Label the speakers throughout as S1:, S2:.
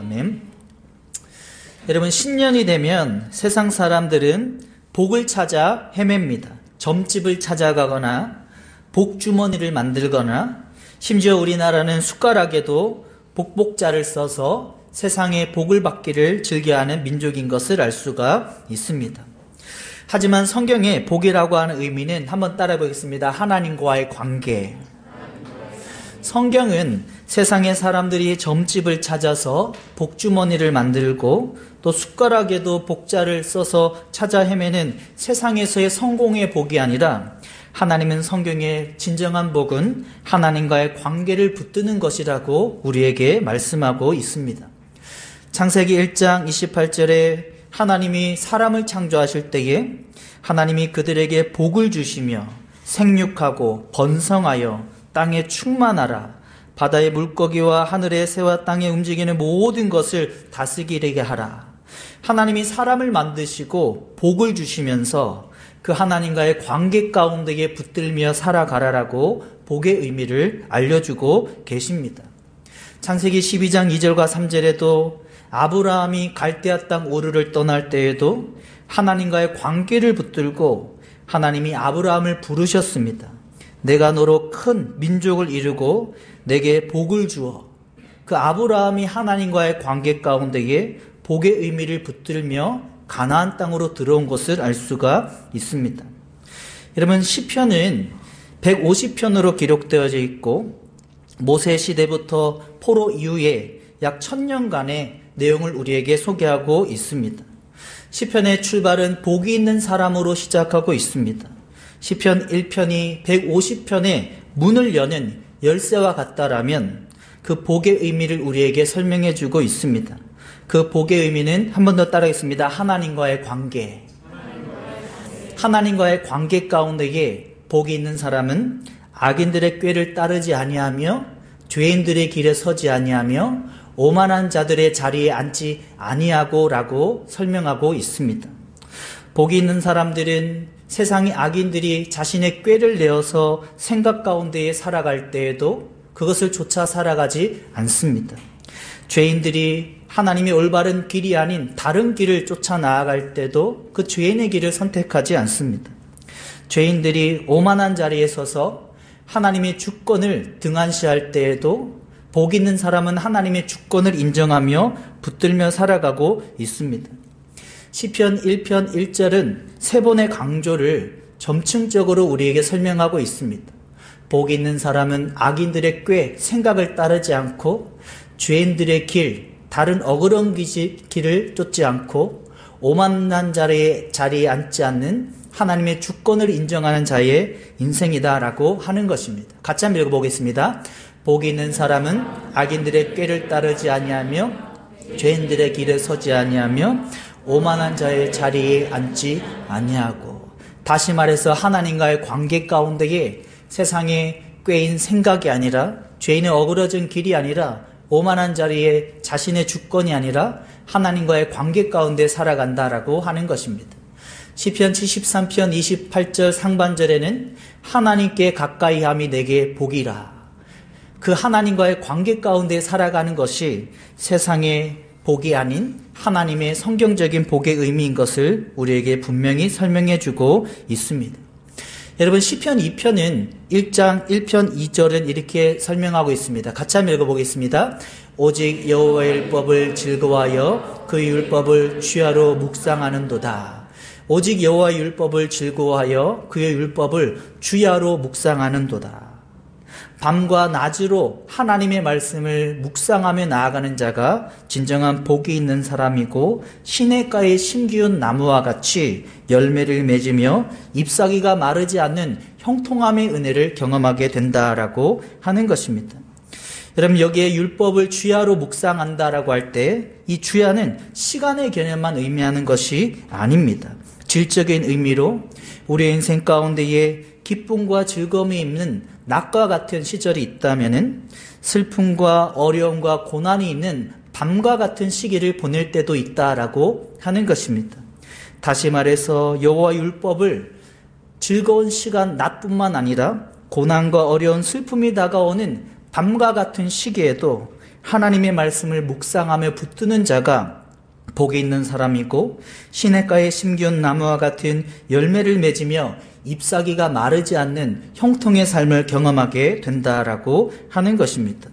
S1: 아멘. 여러분, 신년이 되면 세상 사람들은 복을 찾아 헤맵니다. 점집을 찾아가거나 복주머니를 만들거나 심지어 우리나라는 숟가락에도 복복자를 써서 세상에 복을 받기를 즐겨하는 민족인 것을 알 수가 있습니다. 하지만 성경의 복이라고 하는 의미는 한번 따라해 보겠습니다. 하나님과의 관계. 성경은 세상의 사람들이 점집을 찾아서 복주머니를 만들고 또 숟가락에도 복자를 써서 찾아 헤매는 세상에서의 성공의 복이 아니라 하나님은 성경의 진정한 복은 하나님과의 관계를 붙드는 것이라고 우리에게 말씀하고 있습니다. 창세기 1장 28절에 하나님이 사람을 창조하실 때에 하나님이 그들에게 복을 주시며 생육하고 번성하여 땅에 충만하라, 바다의 물고기와 하늘의 새와 땅에 움직이는 모든 것을 다스리게 하라. 하나님이 사람을 만드시고 복을 주시면서 그 하나님과의 관계 가운데에 붙들며 살아가라라고 복의 의미를 알려주고 계십니다. 창세기 12장 2절과 3절에도 아브라함이 갈대아 땅 우르를 떠날 때에도 하나님과의 관계를 붙들고 하나님이 아브라함을 부르셨습니다. 내가 너로 큰 민족을 이루고 내게 복을 주어. 그 아브라함이 하나님과의 관계 가운데에 복의 의미를 붙들며 가나안 땅으로 들어온 것을 알 수가 있습니다. 여러분, 시편은 150편으로 기록되어져 있고 모세 시대부터 포로 이후에 약 1000년간의 내용을 우리에게 소개하고 있습니다. 시편의 출발은 복이 있는 사람으로 시작하고 있습니다. 시편 1편이 150편의 문을 여는 열쇠와 같다라면 그 복의 의미를 우리에게 설명해 주고 있습니다. 그 복의 의미는 한 번 더 따라하겠습니다. 하나님과의 관계. 하나님과의 관계 가운데에 복이 있는 사람은 악인들의 꾀를 따르지 아니하며 죄인들의 길에 서지 아니하며 오만한 자들의 자리에 앉지 아니하고 라고 설명하고 있습니다. 복이 있는 사람들은 세상의 악인들이 자신의 꾀를 내어서 생각 가운데에 살아갈 때에도 그것을 쫓아 살아가지 않습니다. 죄인들이 하나님의 올바른 길이 아닌 다른 길을 쫓아 나아갈 때도 그 죄인의 길을 선택하지 않습니다. 죄인들이 오만한 자리에 서서 하나님의 주권을 등한시할 때에도 복 있는 사람은 하나님의 주권을 인정하며 붙들며 살아가고 있습니다. 시편 1편 1절은 세 번의 강조를 점층적으로 우리에게 설명하고 있습니다. 복 있는 사람은 악인들의 꾀, 생각을 따르지 않고 죄인들의 길, 다른 어그러운 길을 쫓지 않고 오만한 자리에 앉지 않는 하나님의 주권을 인정하는 자의 인생이다라고 하는 것입니다. 같이 한번 읽어보겠습니다. 복이 있는 사람은 악인들의 꾀를 따르지 아니하며 죄인들의 길에 서지 아니하며 오만한 자의 자리에 앉지 아니하고. 다시 말해서 하나님과의 관계 가운데에 세상의 꾀인 생각이 아니라 죄인의 어그러진 길이 아니라 오만한 자리에 자신의 주권이 아니라 하나님과의 관계 가운데 살아간다라고 하는 것입니다. 시편 73편 28절 상반절에는 하나님께 가까이함이 내게 복이라. 그 하나님과의 관계 가운데 살아가는 것이 세상의 복이 아닌 하나님의 성경적인 복의 의미인 것을 우리에게 분명히 설명해 주고 있습니다. 여러분, 시편 2편은 1장 1편 2절은 이렇게 설명하고 있습니다. 같이 한번 읽어보겠습니다. 오직 여호와의 율법을 즐거워하여 그 율법을 취하로 묵상하는도다. 오직 여호와의 율법을 즐거워하여 그의 율법을 주야로 묵상하는도다. 밤과 낮으로 하나님의 말씀을 묵상하며 나아가는 자가 진정한 복이 있는 사람이고 시냇가의 심기운 나무와 같이 열매를 맺으며 잎사귀가 마르지 않는 형통함의 은혜를 경험하게 된다라고 하는 것입니다. 여러분, 여기에 율법을 주야로 묵상한다라고 할 때 이 주야는 시간의 개념만 의미하는 것이 아닙니다. 질적인 의미로 우리의 인생 가운데에 기쁨과 즐거움이 있는 낮과 같은 시절이 있다면은 슬픔과 어려움과 고난이 있는 밤과 같은 시기를 보낼 때도 있다라고 하는 것입니다. 다시 말해서 여호와 율법을 즐거운 시간 낮뿐만 아니라 고난과 어려운 슬픔이 다가오는 밤과 같은 시기에도 하나님의 말씀을 묵상하며 붙드는 자가 복이 있는 사람이고, 시냇가에 심기운 나무와 같은 열매를 맺으며 잎사귀가 마르지 않는 형통의 삶을 경험하게 된다라고 하는 것입니다.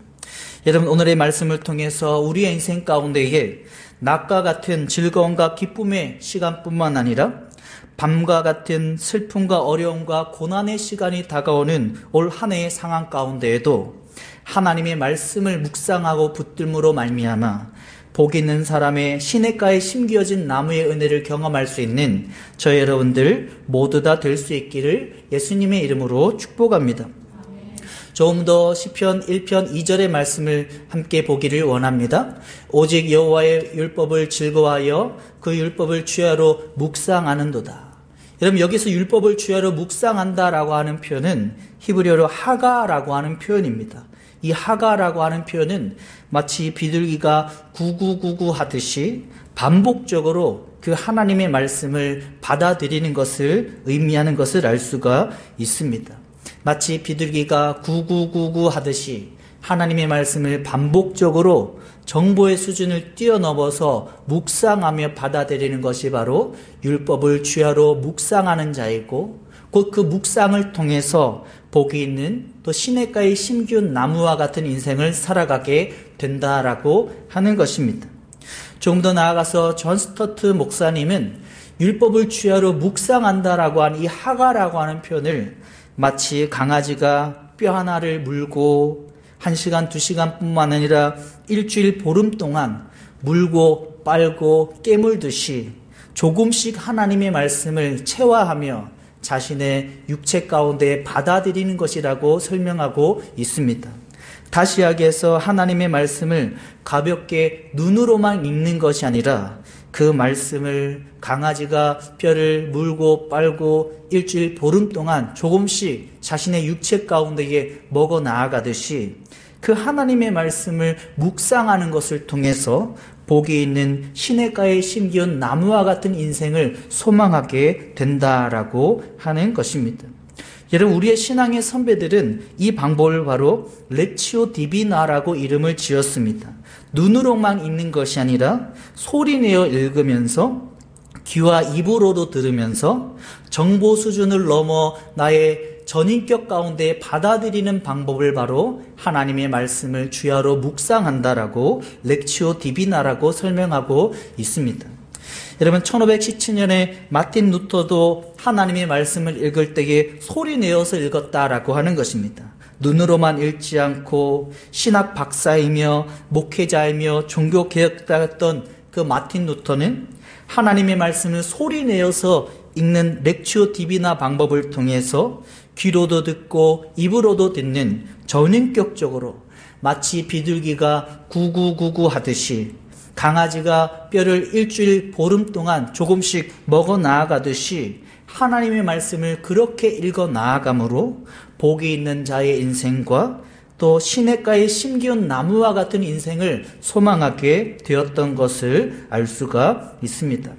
S1: 여러분, 오늘의 말씀을 통해서 우리의 인생 가운데에 낮과 같은 즐거움과 기쁨의 시간뿐만 아니라 밤과 같은 슬픔과 어려움과 고난의 시간이 다가오는 올 한 해의 상황 가운데에도 하나님의 말씀을 묵상하고 붙들므로 말미암아 복 있는 사람의 시냇가에 심겨진 나무의 은혜를 경험할 수 있는 저 여러분들 모두 다 될 수 있기를 예수님의 이름으로 축복합니다. 조금 더 시편 1편 2절의 말씀을 함께 보기를 원합니다. 오직 여호와의 율법을 즐거워하여 그 율법을 주야로 묵상하는도다. 여러분, 여기서 율법을 주야로 묵상한다라고 하는 표현은 히브리어로 하가라고 하는 표현입니다. 이 하가라고 하는 표현은 마치 비둘기가 구구구구 하듯이 반복적으로 그 하나님의 말씀을 받아들이는 것을 의미하는 것을 알 수가 있습니다. 마치 비둘기가 구구구구 하듯이 하나님의 말씀을 반복적으로 정보의 수준을 뛰어넘어서 묵상하며 받아들이는 것이 바로 율법을 주야로 묵상하는 자이고, 곧 그 묵상을 통해서 복이 있는 또 시냇가에 심기운 나무와 같은 인생을 살아가게 된다라고 하는 것입니다. 조금 더 나아가서 존 스토트 목사님은 율법을 주야로 묵상한다라고 하는 이 하가라고 하는 표현을 마치 강아지가 뼈 하나를 물고 1시간, 2시간뿐만 아니라 일주일 보름 동안 물고 빨고 깨물듯이 조금씩 하나님의 말씀을 체화하며 자신의 육체 가운데 받아들이는 것이라고 설명하고 있습니다. 다시 이야기해서 하나님의 말씀을 가볍게 눈으로만 읽는 것이 아니라 그 말씀을 강아지가 뼈를 물고 빨고 일주일 보름 동안 조금씩 자신의 육체 가운데에 먹어 나아가듯이 그 하나님의 말씀을 묵상하는 것을 통해서 복이 있는 시냇가에 심기운 나무와 같은 인생을 소망하게 된다라고 하는 것입니다. 여러분, 우리의 신앙의 선배들은 이 방법을 바로 렉치오 디비나라고 이름을 지었습니다. 눈으로만 읽는 것이 아니라 소리내어 읽으면서 귀와 입으로도 들으면서 정보 수준을 넘어 나의 전인격 가운데 받아들이는 방법을 바로 하나님의 말씀을 주야로 묵상한다라고 렉치오 디비나라고 설명하고 있습니다. 여러분, 1517년에 마틴 루터도 하나님의 말씀을 읽을 때에 소리 내어서 읽었다라고 하는 것입니다. 눈으로만 읽지 않고 신학 박사이며 목회자이며 종교개혁자였던 그 마틴 루터는 하나님의 말씀을 소리 내어서 읽는 렉치오 디비나 방법을 통해서 귀로도 듣고 입으로도 듣는 전인격적으로 마치 비둘기가 구구구구 하듯이 강아지가 뼈를 일주일 보름 동안 조금씩 먹어 나아가듯이 하나님의 말씀을 그렇게 읽어 나아감으로 복이 있는 자의 인생과 또 시냇가에 심기운 나무와 같은 인생을 소망하게 되었던 것을 알 수가 있습니다.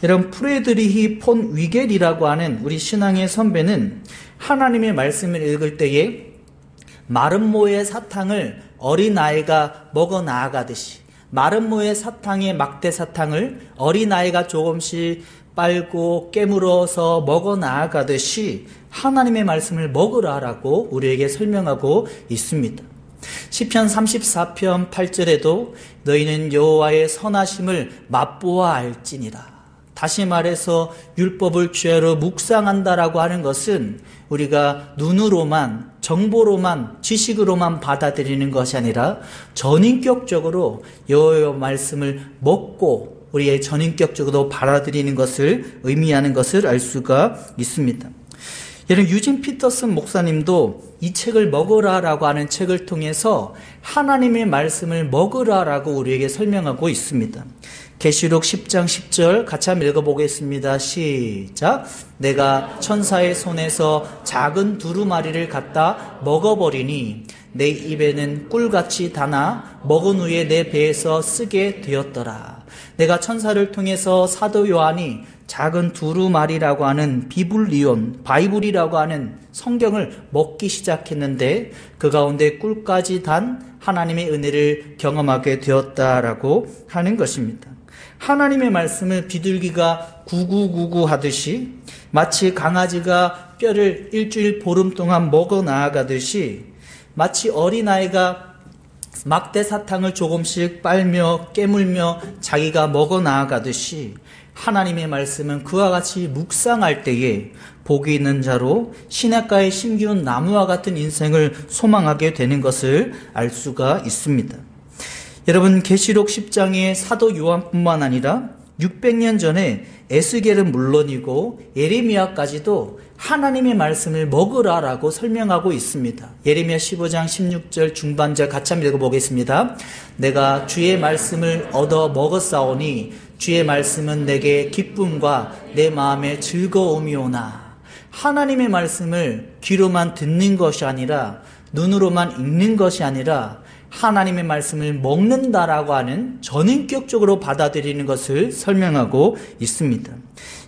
S1: 여러분, 프레드리히 폰 위겔이라고 하는 우리 신앙의 선배는 하나님의 말씀을 읽을 때에 마른 모의 사탕을 어린아이가 먹어 나아가듯이 마른 모의 사탕의 막대 사탕을 어린아이가 조금씩 빨고 깨물어서 먹어 나아가듯이 하나님의 말씀을 먹으라라고 우리에게 설명하고 있습니다. 시편 34편 8절에도 너희는 여호와의 선하심을 맛보아 알지니라. 다시 말해서 율법을 주야로 묵상한다라고 하는 것은 우리가 눈으로만 정보로만 지식으로만 받아들이는 것이 아니라 전인격적으로 여호와의 말씀을 먹고 우리의 전인격적으로 받아들이는 것을 의미하는 것을 알 수가 있습니다. 여러분, 유진 피터슨 목사님도 이 책을 먹으라라고 하는 책을 통해서 하나님의 말씀을 먹으라라고 우리에게 설명하고 있습니다. 계시록 10장 10절 같이 한번 읽어보겠습니다. 시작. 내가 천사의 손에서 작은 두루마리를 갖다 먹어버리니 내 입에는 꿀같이 다나 먹은 후에 내 배에서 쓰게 되었더라. 내가 천사를 통해서 사도 요한이 작은 두루마리라고 하는 비블리온, 바이블이라고 하는 성경을 먹기 시작했는데 그 가운데 꿀까지 단 하나님의 은혜를 경험하게 되었다라고 하는 것입니다. 하나님의 말씀을 비둘기가 구구구구 하듯이, 마치 강아지가 뼈를 일주일 보름 동안 먹어 나아가듯이, 마치 어린아이가 막대 사탕을 조금씩 빨며 깨물며 자기가 먹어 나아가듯이, 하나님의 말씀은 그와 같이 묵상할 때에 복이 있는 자로 시냇가에 심기운 나무와 같은 인생을 소망하게 되는 것을 알 수가 있습니다. 여러분, 계시록 10장의 사도 요한뿐만 아니라 600년 전에 에스겔은 물론이고 예레미야까지도 하나님의 말씀을 먹으라라고 설명하고 있습니다. 예레미야 15장 16절 중반절 같이 한번 읽어보겠습니다. 내가 주의 말씀을 얻어 먹었사오니 주의 말씀은 내게 기쁨과 내 마음의 즐거움이오나. 하나님의 말씀을 귀로만 듣는 것이 아니라, 눈으로만 읽는 것이 아니라 하나님의 말씀을 먹는다라고 하는 전인격적으로 받아들이는 것을 설명하고 있습니다.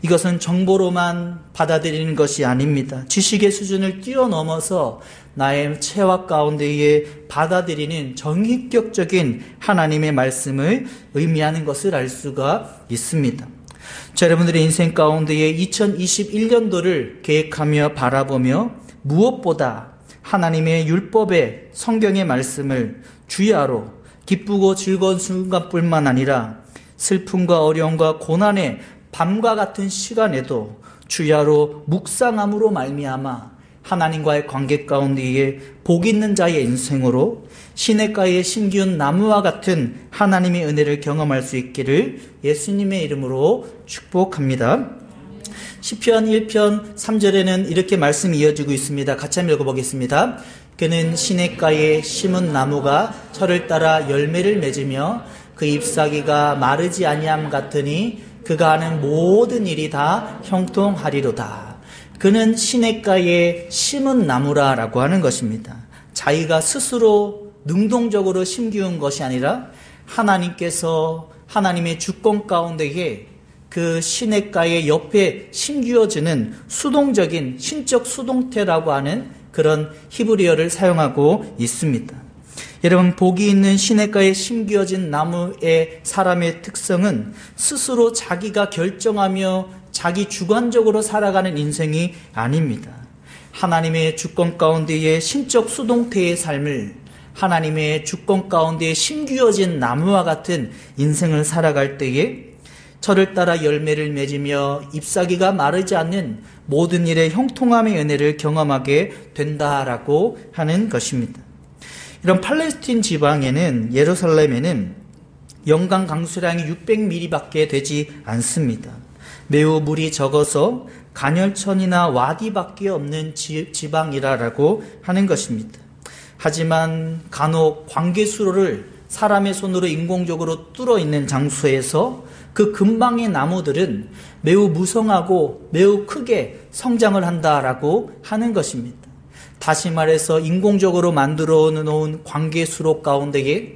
S1: 이것은 정보로만 받아들이는 것이 아닙니다. 지식의 수준을 뛰어넘어서 나의 체화 가운데에 받아들이는 전인격적인 하나님의 말씀을 의미하는 것을 알 수가 있습니다. 자, 여러분들의 인생 가운데에 2021년도를 계획하며 바라보며 무엇보다 하나님의 율법의 성경의 말씀을 주야로 기쁘고 즐거운 순간뿐만 아니라 슬픔과 어려움과 고난의 밤과 같은 시간에도 주야로 묵상함으로 말미암아 하나님과의 관계 가운데에 복 있는 자의 인생으로 시냇가에 심기운 나무와 같은 하나님의 은혜를 경험할 수 있기를 예수님의 이름으로 축복합니다. 시편 1편 3절에는 이렇게 말씀이 이어지고 있습니다. 같이 한번 읽어보겠습니다. 그는 시냇가에 심은 나무가 철을 따라 열매를 맺으며 그 잎사귀가 마르지 아니함 같으니 그가 하는 모든 일이 다 형통하리로다. 그는 시냇가에 심은 나무라라고 하는 것입니다. 자기가 스스로 능동적으로 심기운 것이 아니라 하나님께서 하나님의 주권 가운데에 그 시냇가의 옆에 심기어지는 수동적인 신적 수동태라고 하는 그런 히브리어를 사용하고 있습니다. 여러분, 복이 있는 시냇가에 심기어진 나무의 사람의 특성은 스스로 자기가 결정하며 자기 주관적으로 살아가는 인생이 아닙니다. 하나님의 주권 가운데의 신적 수동태의 삶을 하나님의 주권 가운데에 심기어진 나무와 같은 인생을 살아갈 때에 철을 따라 열매를 맺으며 잎사귀가 마르지 않는 모든 일의 형통함의 은혜를 경험하게 된다라고 하는 것입니다. 이런 팔레스틴 지방에는, 예루살렘에는 연간 강수량이 600mm밖에 되지 않습니다. 매우 물이 적어서 간헐천이나 와디밖에 없는 지방이라고 하는 것입니다. 하지만 간혹 광개수로를 사람의 손으로 인공적으로 뚫어 있는 장소에서 그 근방의 나무들은 매우 무성하고 매우 크게 성장을 한다라고 하는 것입니다. 다시 말해서 인공적으로 만들어 놓은 관계수로 가운데에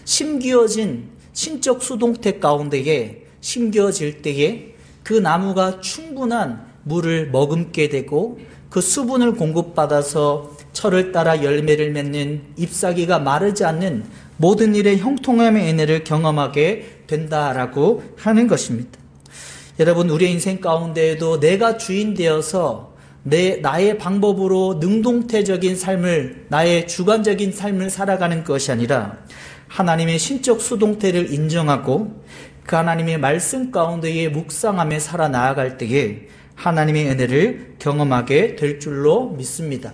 S1: 심기어진 신적 수동태 가운데에 심겨질 때에 그 나무가 충분한 물을 머금게 되고 그 수분을 공급받아서 철을 따라 열매를 맺는 잎사귀가 마르지 않는 모든 일의 형통함의 은혜를 경험하게 된다라고 하는 것입니다. 여러분, 우리의 인생 가운데에도 내가 주인 되어서 나의 방법으로 능동태적인 삶을, 나의 주관적인 삶을 살아가는 것이 아니라 하나님의 신적 수동태를 인정하고 그 하나님의 말씀 가운데에 묵상하며 살아나아갈 때에 하나님의 은혜를 경험하게 될 줄로 믿습니다.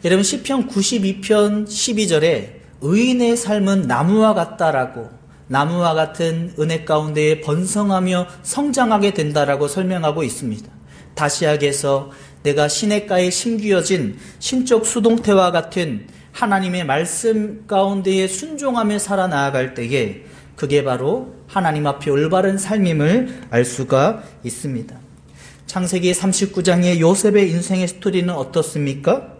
S1: 여러분, 시편 92편 12절에 의인의 삶은 나무와 같다라고, 나무와 같은 은혜 가운데에 번성하며 성장하게 된다라고 설명하고 있습니다. 다시하게서 내가 시냇가에 심기어진 신적 수동태와 같은 하나님의 말씀 가운데에 순종하며 살아나아갈 때에 그게 바로 하나님 앞에 올바른 삶임을 알 수가 있습니다. 창세기 39장의 요셉의 인생의 스토리는 어떻습니까?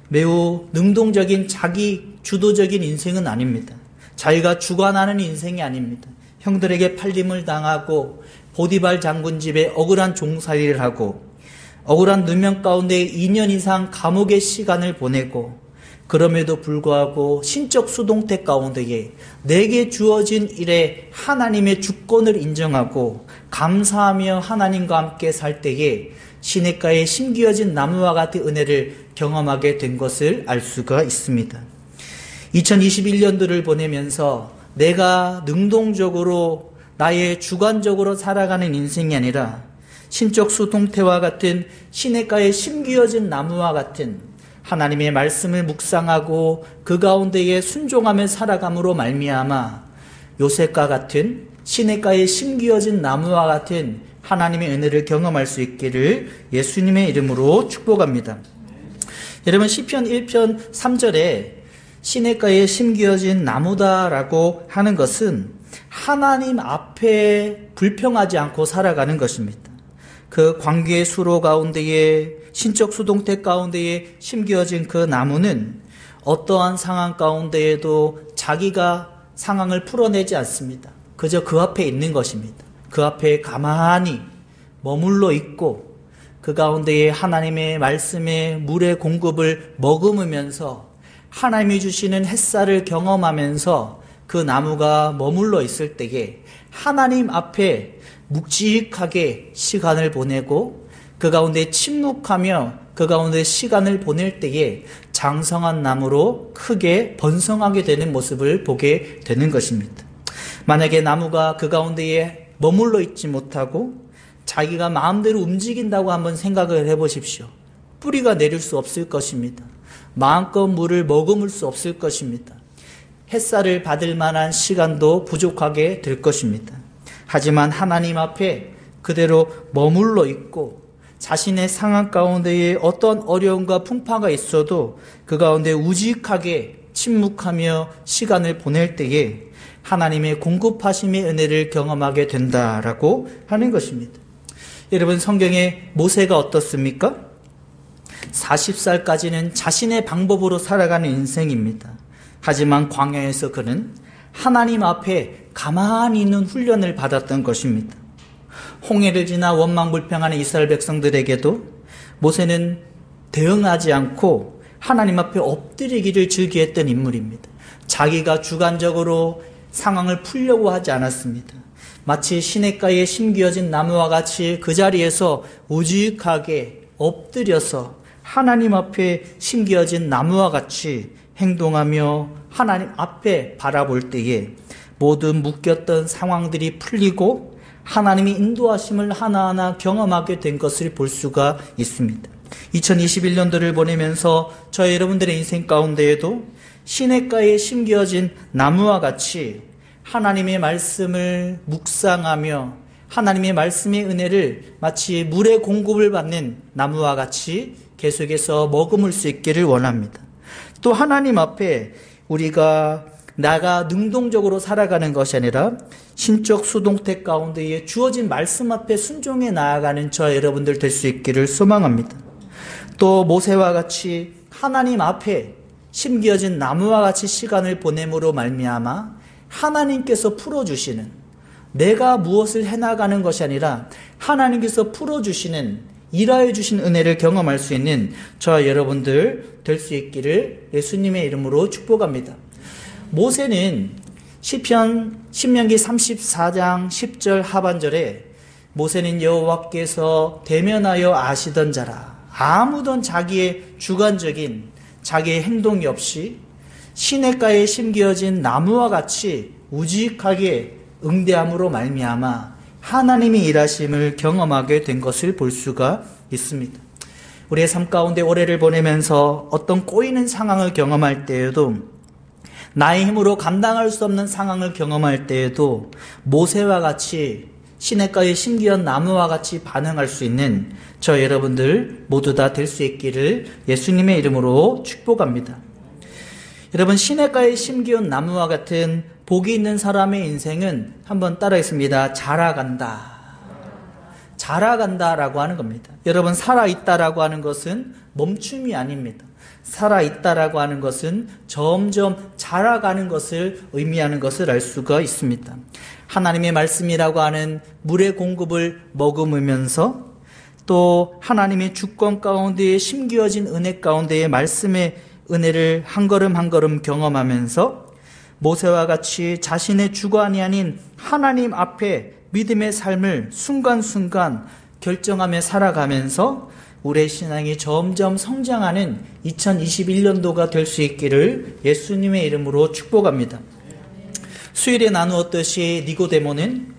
S1: 매우 능동적인 자기 주도적인 인생은 아닙니다. 자기가 주관하는 인생이 아닙니다. 형들에게 팔림을 당하고 보디발 장군 집에 억울한 종살이를 하고 억울한 누명 가운데 2년 이상 감옥의 시간을 보내고 그럼에도 불구하고 신적 수동태 가운데에 내게 주어진 일에 하나님의 주권을 인정하고 감사하며 하나님과 함께 살 때에 시냇가에 심기어진 나무와 같은 은혜를 경험하게 된 것을 알 수가 있습니다. 2021년도를 보내면서 내가 능동적으로 나의 주관적으로 살아가는 인생이 아니라 신적 수동태와 같은 시냇가에 심기어진 나무와 같은 하나님의 말씀을 묵상하고 그 가운데에 순종하며 살아감으로 말미암아 요셉과 같은 시냇가에 심기어진 나무와 같은 하나님의 은혜를 경험할 수 있기를 예수님의 이름으로 축복합니다. 여러분 시편 1편 3절에 시냇가에 심기어진 나무다라고 하는 것은 하나님 앞에 불평하지 않고 살아가는 것입니다. 그 관계의 수로 가운데에 신적 수동태 가운데에 심기어진 그 나무는 어떠한 상황 가운데에도 자기가 상황을 풀어내지 않습니다. 그저 그 앞에 있는 것입니다. 그 앞에 가만히 머물러 있고 그 가운데에 하나님의 말씀의 물의 공급을 머금으면서 하나님이 주시는 햇살을 경험하면서 그 나무가 머물러 있을 때에 하나님 앞에 묵직하게 시간을 보내고 그 가운데 침묵하며 그 가운데 시간을 보낼 때에 장성한 나무로 크게 번성하게 되는 모습을 보게 되는 것입니다. 만약에 나무가 그 가운데에 머물러 있지 못하고 자기가 마음대로 움직인다고 한번 생각을 해보십시오. 뿌리가 내릴 수 없을 것입니다. 마음껏 물을 머금을 수 없을 것입니다. 햇살을 받을 만한 시간도 부족하게 될 것입니다. 하지만 하나님 앞에 그대로 머물러 있고 자신의 상황 가운데에 어떤 어려움과 풍파가 있어도 그 가운데 우직하게 침묵하며 시간을 보낼 때에 하나님의 공급하심의 은혜를 경험하게 된다라고 하는 것입니다. 여러분 성경에 모세가 어떻습니까? 40살까지는 자신의 방법으로 살아가는 인생입니다. 하지만 광야에서 그는 하나님 앞에 가만히 있는 훈련을 받았던 것입니다. 홍해를 지나 원망불평하는 이스라엘 백성들에게도 모세는 대응하지 않고 하나님 앞에 엎드리기를 즐겨했던 인물입니다. 자기가 주관적으로 상황을 풀려고 하지 않았습니다. 마치 시냇가에 심기어진 나무와 같이 그 자리에서 우직하게 엎드려서 하나님 앞에 심기어진 나무와 같이 행동하며 하나님 앞에 바라볼 때에 모든 묶였던 상황들이 풀리고 하나님의 인도하심을 하나하나 경험하게 된 것을 볼 수가 있습니다. 2021년도를 보내면서 저희 여러분들의 인생 가운데에도 시냇가에 심겨진 나무와 같이 하나님의 말씀을 묵상하며 하나님의 말씀의 은혜를 마치 물의 공급을 받는 나무와 같이 계속해서 머금을 수 있기를 원합니다. 또 하나님 앞에 우리가 나가 능동적으로 살아가는 것이 아니라 신적 수동태 가운데에 주어진 말씀 앞에 순종해 나아가는 저 여러분들 될 수 있기를 소망합니다. 또 모세와 같이 하나님 앞에 심겨진 나무와 같이 시간을 보냄으로 말미암아 하나님께서 풀어주시는, 내가 무엇을 해나가는 것이 아니라 하나님께서 풀어주시는, 일하여 주신 은혜를 경험할 수 있는 저와 여러분들 될 수 있기를 예수님의 이름으로 축복합니다. 모세는 시편 신명기 34장 10절 하반절에 모세는 여호와께서 대면하여 아시던 자라, 아무던 자기의 주관적인 자기의 행동이 없이 시냇가에 심겨진 나무와 같이 우직하게 응대함으로 말미암아 하나님의 일하심을 경험하게 된 것을 볼 수가 있습니다. 우리의 삶 가운데 올해를 보내면서 어떤 꼬이는 상황을 경험할 때에도, 나의 힘으로 감당할 수 없는 상황을 경험할 때에도 모세와 같이 시냇가에 심기한 나무와 같이 반응할 수 있는 저 여러분들 모두 다 될 수 있기를 예수님의 이름으로 축복합니다. 여러분, 시냇가에 심기운 나무와 같은 복이 있는 사람의 인생은 한번 따라하겠습니다. 자라간다. 자라간다라고 하는 겁니다. 여러분, 살아있다라고 하는 것은 멈춤이 아닙니다. 살아있다라고 하는 것은 점점 자라가는 것을 의미하는 것을 알 수가 있습니다. 하나님의 말씀이라고 하는 물의 공급을 머금으면서 또 하나님의 주권 가운데에 심기어진 은혜 가운데에 말씀의 은혜를 한 걸음 한 걸음 경험하면서 모세와 같이 자신의 주관이 아닌 하나님 앞에 믿음의 삶을 순간순간 결정하며 살아가면서 우리의 신앙이 점점 성장하는 2021년도가 될 수 있기를 예수님의 이름으로 축복합니다. 수일에 나누었듯이 니고데모는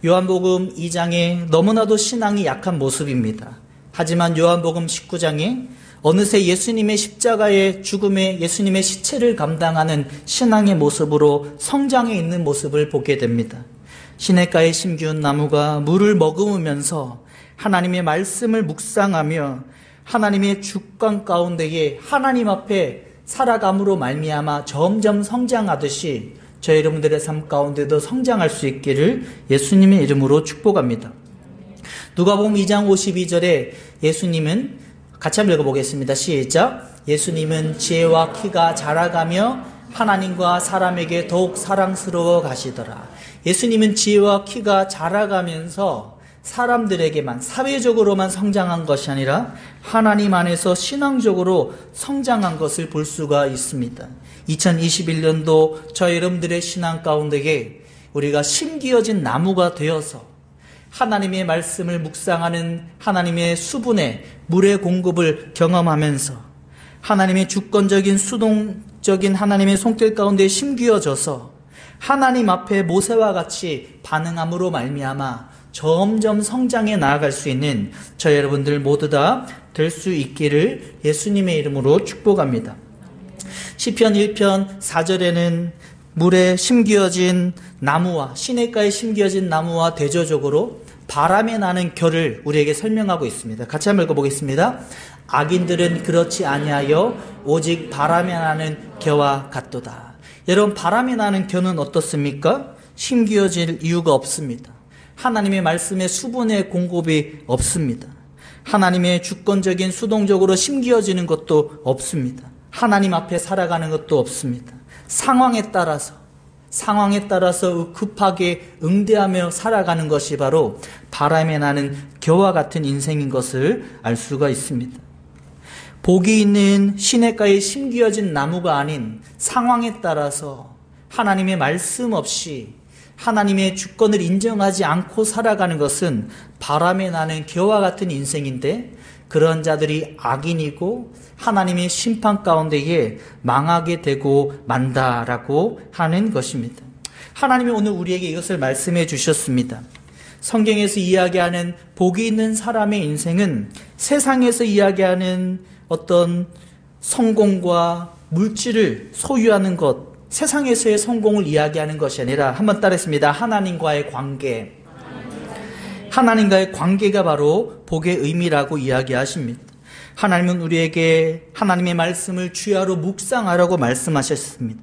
S1: 요한복음 2장에 너무나도 신앙이 약한 모습입니다. 하지만 요한복음 19장에 어느새 예수님의 십자가의 죽음에 예수님의 시체를 감당하는 신앙의 모습으로 성장해 있는 모습을 보게 됩니다. 시냇가에 심기운 나무가 물을 머금으면서 하나님의 말씀을 묵상하며 하나님의 주권 가운데에 하나님 앞에 살아감으로 말미암아 점점 성장하듯이 저희 여러분들의 삶 가운데도 성장할 수 있기를 예수님의 이름으로 축복합니다. 누가복음 2장 52절에 예수님은 같이 한번 읽어보겠습니다. 시작. 예수님은 지혜와 키가 자라가며 하나님과 사람에게 더욱 사랑스러워 가시더라. 예수님은 지혜와 키가 자라가면서 사람들에게만 사회적으로만 성장한 것이 아니라 하나님 안에서 신앙적으로 성장한 것을 볼 수가 있습니다. 2021년도 저 여러분들의 신앙 가운데에 우리가 심기어진 나무가 되어서 하나님의 말씀을 묵상하는 하나님의 수분의 물의 공급을 경험하면서 하나님의 주권적인 수동적인 하나님의 손길 가운데 심기어져서 하나님 앞에 모세와 같이 반응함으로 말미암아 점점 성장해 나아갈 수 있는 저 여러분들 모두 다 될 수 있기를 예수님의 이름으로 축복합니다. 시편 1편 4절에는 물에 심기어진 나무와 시냇가에 심기어진 나무와 대조적으로 바람에 나는 결을 우리에게 설명하고 있습니다. 같이 한번 읽어보겠습니다. 악인들은 그렇지 아니하여 오직 바람에 나는 겨와 같도다. 여러분, 바람에 나는 겨는 어떻습니까? 심기어질 이유가 없습니다. 하나님의 말씀에 수분의 공급이 없습니다. 하나님의 주권적인 수동적으로 심기어지는 것도 없습니다. 하나님 앞에 살아가는 것도 없습니다. 상황에 따라서 급하게 응대하며 살아가는 것이 바로 바람에 나는 겨와 같은 인생인 것을 알 수가 있습니다. 복이 있는 시냇가에 심기어진 나무가 아닌 상황에 따라서 하나님의 말씀 없이 하나님의 주권을 인정하지 않고 살아가는 것은 바람에 나는 겨와 같은 인생인데 그런 자들이 악인이고 하나님의 심판 가운데에 망하게 되고 만다라고 하는 것입니다. 하나님이 오늘 우리에게 이것을 말씀해 주셨습니다. 성경에서 이야기하는 복이 있는 사람의 인생은 세상에서 이야기하는 어떤 성공과 물질을 소유하는 것, 세상에서의 성공을 이야기하는 것이 아니라 한번 따라했습니다. 하나님과의 관계. 하나님과의 관계가 바로 복의 의미라고 이야기하십니다. 하나님은 우리에게 하나님의 말씀을 주야로 묵상하라고 말씀하셨습니다.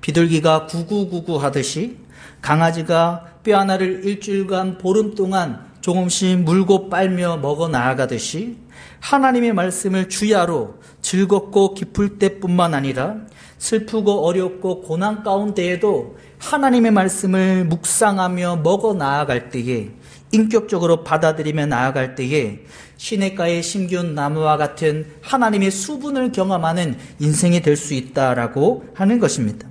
S1: 비둘기가 구구구구 하듯이 강아지가 뼈 하나를 일주일간 보름 동안 조금씩 물고 빨며 먹어 나아가듯이 하나님의 말씀을 주야로 즐겁고 기쁠 때뿐만 아니라 슬프고 어렵고 고난 가운데에도 하나님의 말씀을 묵상하며 먹어 나아갈 때에 인격적으로 받아들이며 나아갈 때에 시냇가에 심기운 나무와 같은 하나님의 수분을 경험하는 인생이 될 수 있다라고 하는 것입니다.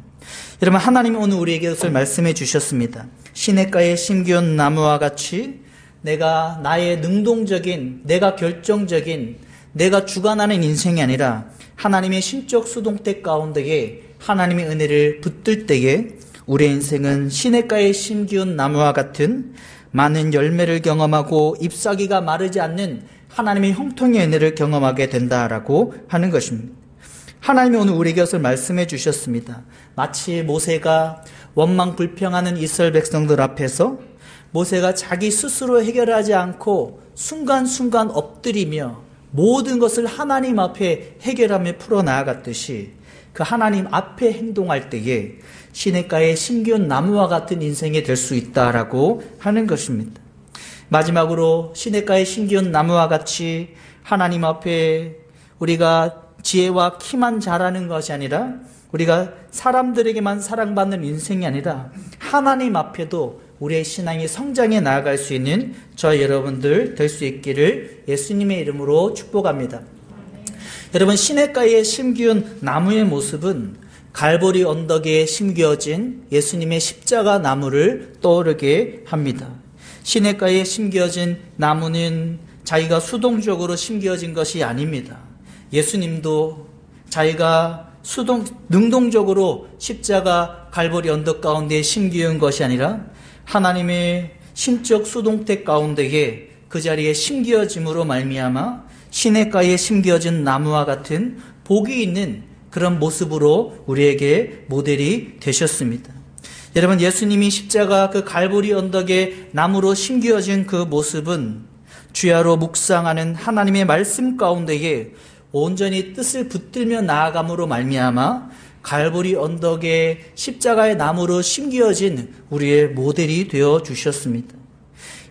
S1: 여러분, 하나님이 오늘 우리에게 이것을 말씀해 주셨습니다. 시냇가에 심기운 나무와 같이 내가 나의 능동적인, 내가 결정적인, 내가 주관하는 인생이 아니라 하나님의 신적 수동태 가운데에 하나님의 은혜를 붙들 때에 우리의 인생은 시냇가에 심기운 나무와 같은 많은 열매를 경험하고 잎사귀가 마르지 않는 하나님의 형통의 은혜를 경험하게 된다라고 하는 것입니다. 하나님이 오늘 우리에게 이것을 말씀해 주셨습니다. 마치 모세가 원망 불평하는 이스라엘 백성들 앞에서 모세가 자기 스스로 해결하지 않고 순간순간 엎드리며 모든 것을 하나님 앞에 해결하며 풀어나아갔듯이 그 하나님 앞에 행동할 때에 시냇가에 심기운 나무와 같은 인생이 될 수 있다라고 하는 것입니다. 마지막으로 시냇가에 심기운 나무와 같이 하나님 앞에 우리가 지혜와 키만 자라는 것이 아니라 우리가 사람들에게만 사랑받는 인생이 아니라 하나님 앞에도 우리의 신앙이 성장해 나아갈 수 있는 저 여러분들 될 수 있기를 예수님의 이름으로 축복합니다. 여러분, 시냇가에 심기운 나무의 모습은 갈보리 언덕에 심겨진 예수님의 십자가 나무를 떠오르게 합니다. 시냇가에 심겨진 나무는 자기가 수동적으로 심겨진 것이 아닙니다. 예수님도 자기가 능동적으로 십자가 갈보리 언덕 가운데 심기운 것이 아니라 하나님의 신적 수동태 가운데에 그 자리에 심겨짐으로 말미암아 시냇가에 심겨진 나무와 같은 복이 있는 그런 모습으로 우리에게 모델이 되셨습니다. 여러분, 예수님이 십자가 그 갈보리 언덕에 나무로 심겨진 그 모습은 주야로 묵상하는 하나님의 말씀 가운데에 온전히 뜻을 붙들며 나아감으로 말미암아 갈보리 언덕에 십자가의 나무로 심겨진 우리의 모델이 되어 주셨습니다.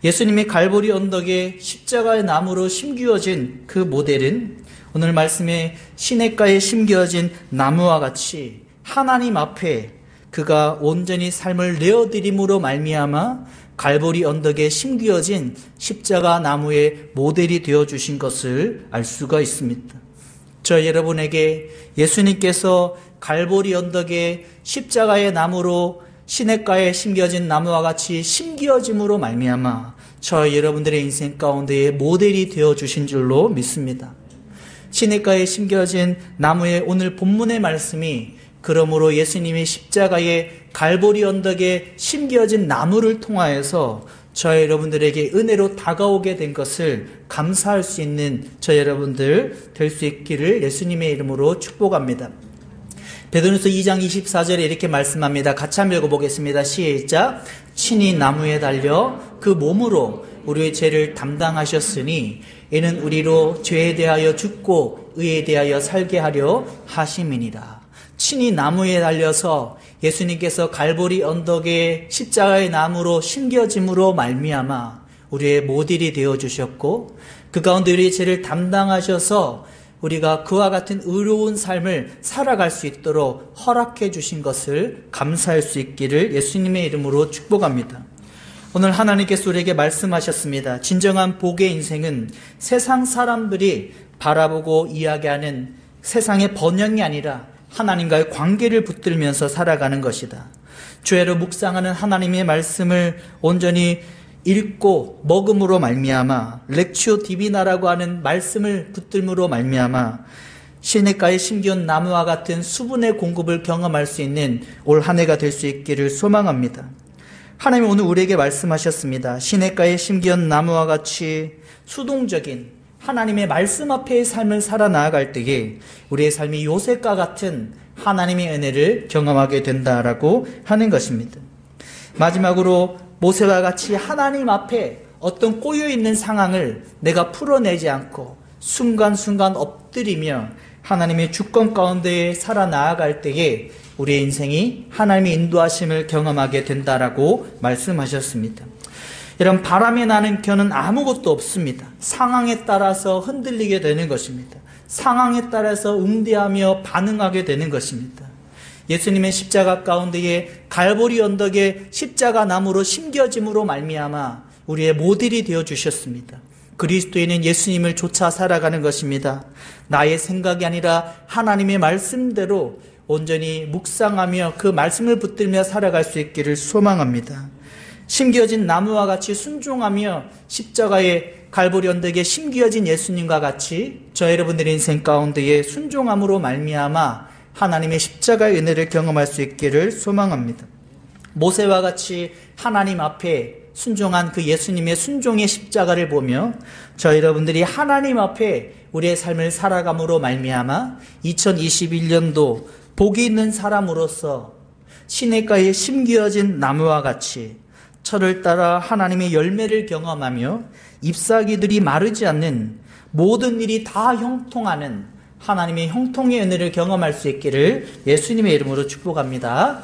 S1: 예수님이 갈보리 언덕에 십자가의 나무로 심겨진 그 모델은 오늘 말씀에 시냇가에 심겨진 나무와 같이 하나님 앞에 그가 온전히 삶을 내어드림으로 말미암아 갈보리 언덕에 심겨진 십자가 나무의 모델이 되어주신 것을 알 수가 있습니다. 저 여러분에게 예수님께서 갈보리 언덕에 십자가의 나무로 시냇가에 심겨진 나무와 같이 심겨짐으로 말미암아 저 여러분들의 인생 가운데에 모델이 되어주신 줄로 믿습니다. 시냇가에 심겨진 나무의 오늘 본문의 말씀이 그러므로 예수님이 십자가의 갈보리 언덕에 심겨진 나무를 통하여서 저 여러분들에게 은혜로 다가오게 된 것을 감사할 수 있는 저 여러분들 될 수 있기를 예수님의 이름으로 축복합니다. 베드로전서 2장 24절에 이렇게 말씀합니다. 같이 한번 읽어보겠습니다. 시작. 친히 나무에 달려 그 몸으로 우리의 죄를 담당하셨으니 이는 우리로 죄에 대하여 죽고 의에 대하여 살게 하려 하심이니라. 친히 나무에 달려서 예수님께서 갈보리 언덕에 십자가의 나무로 심겨짐으로 말미암아 우리의 모델이 되어주셨고 그 가운데 우리의 죄를 담당하셔서 우리가 그와 같은 의로운 삶을 살아갈 수 있도록 허락해 주신 것을 감사할 수 있기를 예수님의 이름으로 축복합니다. 오늘 하나님께서 우리에게 말씀하셨습니다. 진정한 복의 인생은 세상 사람들이 바라보고 이야기하는 세상의 번영이 아니라 하나님과의 관계를 붙들면서 살아가는 것이다. 주야로 묵상하는 하나님의 말씀을 온전히 읽고 먹음으로 말미암아 렉치오 디비나라고 하는 말씀을 붙들므로 말미암아 시냇가에 심겨온 나무와 같은 수분의 공급을 경험할 수 있는 올 한 해가 될 수 있기를 소망합니다. 하나님이 오늘 우리에게 말씀하셨습니다. 시냇가에 심겨온 나무와 같이 수동적인 하나님의 말씀 앞에의 삶을 살아나아갈 때에 우리의 삶이 요셉과 같은 하나님의 은혜를 경험하게 된다라고 하는 것입니다. 마지막으로 모세와 같이 하나님 앞에 어떤 꼬여있는 상황을 내가 풀어내지 않고 순간순간 엎드리며 하나님의 주권 가운데에 살아나아갈 때에 우리의 인생이 하나님의 인도하심을 경험하게 된다라고 말씀하셨습니다. 여러분, 바람에 나는 겨는 아무것도 없습니다. 상황에 따라서 흔들리게 되는 것입니다. 상황에 따라서 응대하며 반응하게 되는 것입니다. 예수님의 십자가 가운데에 갈보리 언덕에 십자가 나무로 심겨짐으로 말미암아 우리의 모델이 되어 주셨습니다. 그리스도인은 예수님을 쫓아 살아가는 것입니다. 나의 생각이 아니라 하나님의 말씀대로 온전히 묵상하며 그 말씀을 붙들며 살아갈 수 있기를 소망합니다. 심겨진 나무와 같이 순종하며 십자가의 갈보리 언덕에 심겨진 예수님과 같이 저 여러분들의 인생 가운데에 순종함으로 말미암아 하나님의 십자가의 은혜를 경험할 수 있기를 소망합니다. 모세와 같이 하나님 앞에 순종한 그 예수님의 순종의 십자가를 보며 저 여러분들이 하나님 앞에 우리의 삶을 살아감으로 말미암아 2021년도 복이 있는 사람으로서 시냇가에 심겨진 나무와 같이 철을 따라 하나님의 열매를 경험하며 잎사귀들이 마르지 않는 모든 일이 다 형통하는 하나님의 형통의 은혜를 경험할 수 있기를 예수님의 이름으로 축복합니다.